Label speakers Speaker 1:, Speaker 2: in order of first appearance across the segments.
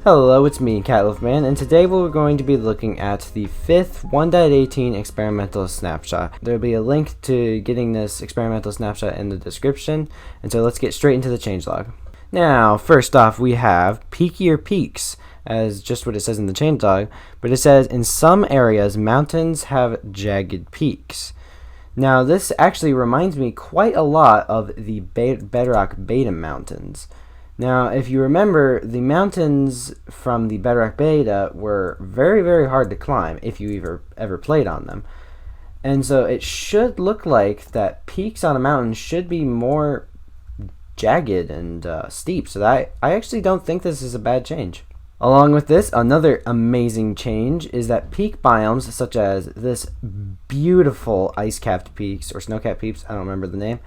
Speaker 1: Hello, it's me, CatLiftMan, and today we're going to be looking at the 5th 1.18 experimental snapshot. There'll be a link to getting this experimental snapshot in the description, and so let's get straight into the changelog. Now, first off, we have peakier peaks, as just what it says in the changelog, but it says in some areas mountains have jagged peaks. Now, this actually reminds me quite a lot of the Bedrock Beta mountains. Now, if you remember, the mountains from the Bedrock Beta were very, very hard to climb if you ever played on them. And so it should look like that peaks on a mountain should be more jagged and steep. So I actually don't think this is a bad change. Along with this, another amazing change is that peak biomes, such as this beautiful ice-capped peaks or snow-capped peaks, I don't remember the name,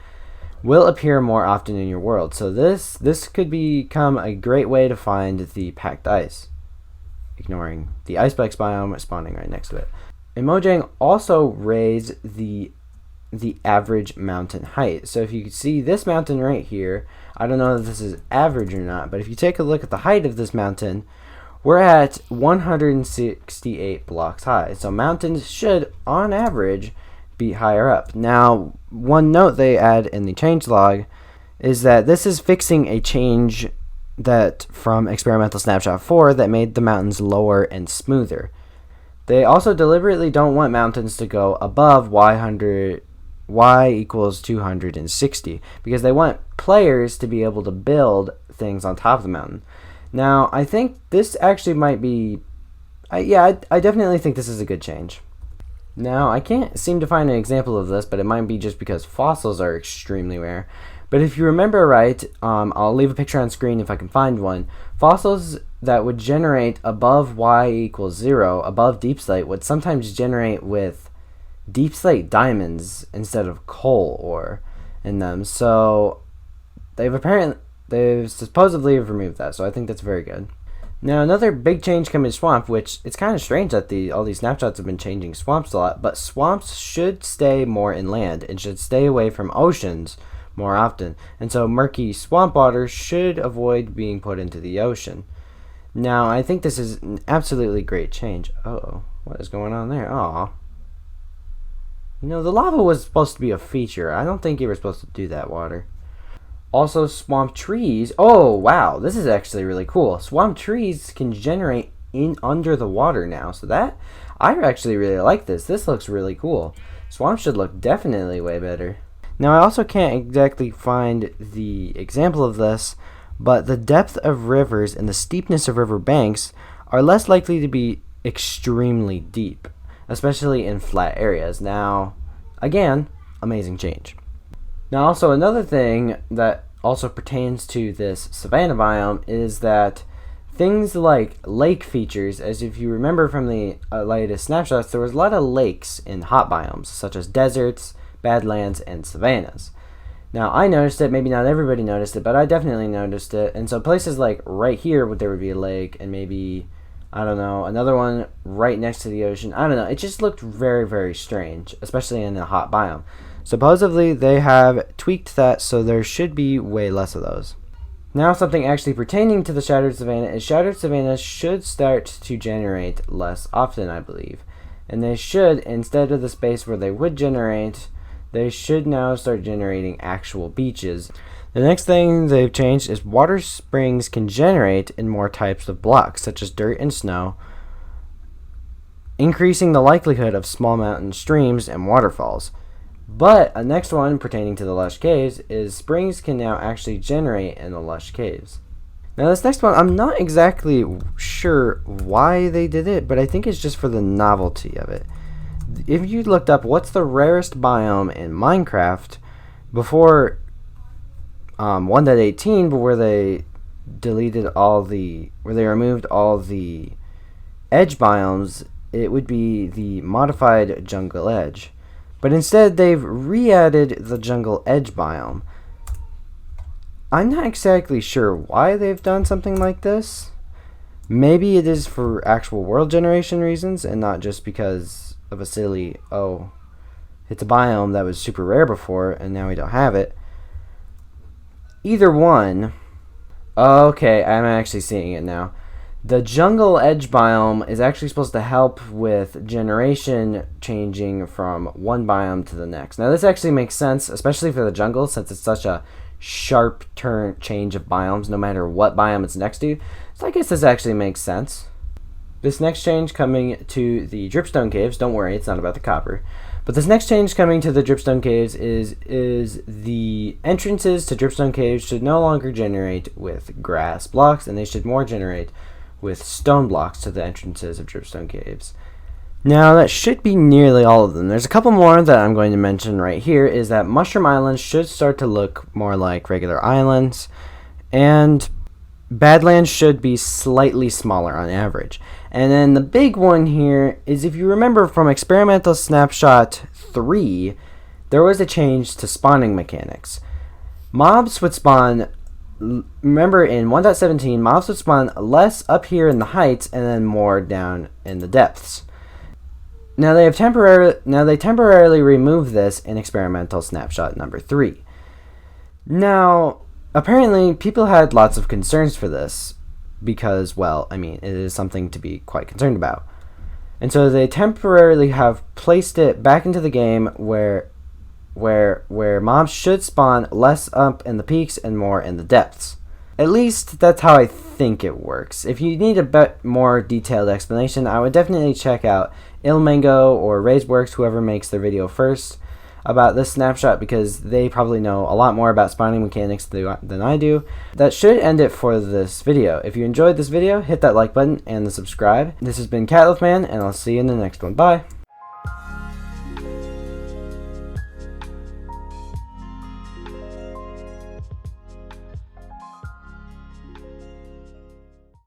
Speaker 1: will appear more often in your world. So this could become a great way to find the packed ice, ignoring the Icebikes biome spawning right next to it. And Mojang also raised the average mountain height. So if you can see this mountain right here, I don't know if this is average or not, but if you take a look at the height of this mountain, we're at 168 blocks high. So mountains should, on average, be higher up. Now, one note they add in the changelog is that this is fixing a change that from experimental snapshot 4 that made the mountains lower and smoother. They also deliberately don't want mountains to go above y equals 260 because they want players to be able to build things on top of the mountain. Now, I think this actually might be I definitely think this is a good change. Now, I can't seem to find an example of this, but it might be just because fossils are extremely rare. But if you remember right, I'll leave a picture on screen if I can find one. Fossils that would generate above y equals 0, above deep slate, would sometimes generate with deep slate diamonds instead of coal ore in them. So they've supposedly have removed that, so I think that's very good. Now, another big change coming to Swamp, which it's kind of strange that all these snapshots have been changing swamps a lot, but swamps should stay more inland and should stay away from oceans more often. And so murky swamp water should avoid being put into the ocean. Now, I think this is an absolutely great change. Uh-oh, what is going on there? Aw. You know, the lava was supposed to be a feature. I don't think you were supposed to do that, water. Also, swamp trees. Oh, wow. This is actually really cool. Swamp trees can generate under the water now. So I actually really like this. This looks really cool. Swamp should look definitely way better. Now, I also can't exactly find the example of this, but the depth of rivers and the steepness of river banks are less likely to be extremely deep, especially in flat areas. Now, again, amazing change. Now, also another thing that also pertains to this savanna biome is that things like lake features, as if you remember from the latest snapshots, there was a lot of lakes in hot biomes, such as deserts, badlands, and savannas. Now, I noticed it, maybe not everybody noticed it, but I definitely noticed it, and so places like right here, there would be a lake, and maybe, I don't know, another one right next to the ocean. I don't know, it just looked very, very strange, especially in a hot biome. Supposedly, they have tweaked that, so there should be way less of those. Now, something actually pertaining to the Shattered Savanna is Shattered Savanna should start to generate less often, I believe. And they should, instead of the space where they would generate, they should now start generating actual beaches. The next thing they've changed is water springs can generate in more types of blocks, such as dirt and snow, increasing the likelihood of small mountain streams and waterfalls. But a next one pertaining to the lush caves is springs can now actually generate in the lush caves. Now this next one, I'm not exactly sure why they did it, but I think it's just for the novelty of it. If you looked up what's the rarest biome in Minecraft before 1.18, but where they removed all the edge biomes, it would be the modified jungle edge. But instead, they've re-added the jungle edge biome. I'm not exactly sure why they've done something like this. Maybe it is for actual world generation reasons and not just because of a silly, oh, it's a biome that was super rare before and now we don't have it. Either one. Okay, I'm actually seeing it now. The jungle edge biome is actually supposed to help with generation changing from one biome to the next. Now this actually makes sense, especially for the jungle, since it's such a sharp change of biomes no matter what biome it's next to. So I guess this actually makes sense. This next change coming to the dripstone caves, don't worry, it's not about the copper. But this next change coming to the dripstone caves is the entrances to dripstone caves should no longer generate with grass blocks, and they should more generate with stone blocks to the entrances of dripstone caves. Now that should be nearly all of them. There's a couple more that I'm going to mention right here, is that mushroom islands should start to look more like regular islands, and badlands should be slightly smaller on average. And then the big one here is, if you remember from experimental snapshot 3, there was a change to spawning mechanics. Mobs would spawn, remember in 1.17, mobs would spawn less up here in the heights and then more down in the depths. Now they temporarily removed this in experimental snapshot number 3. Now apparently people had lots of concerns for this because, well, I mean, it is something to be quite concerned about. And so they temporarily have placed it back into the game where mobs should spawn less up in the peaks and more in the depths. At least that's how I think it works. If you need a bit more detailed explanation, I would definitely check out Ilmango or Raiseworks, whoever makes their video first, about this snapshot, because they probably know a lot more about spawning mechanics than I do. That should end it for this video. If you enjoyed this video, hit that like button and the subscribe. This has been Catloafman, and I'll see you in the next one. Bye!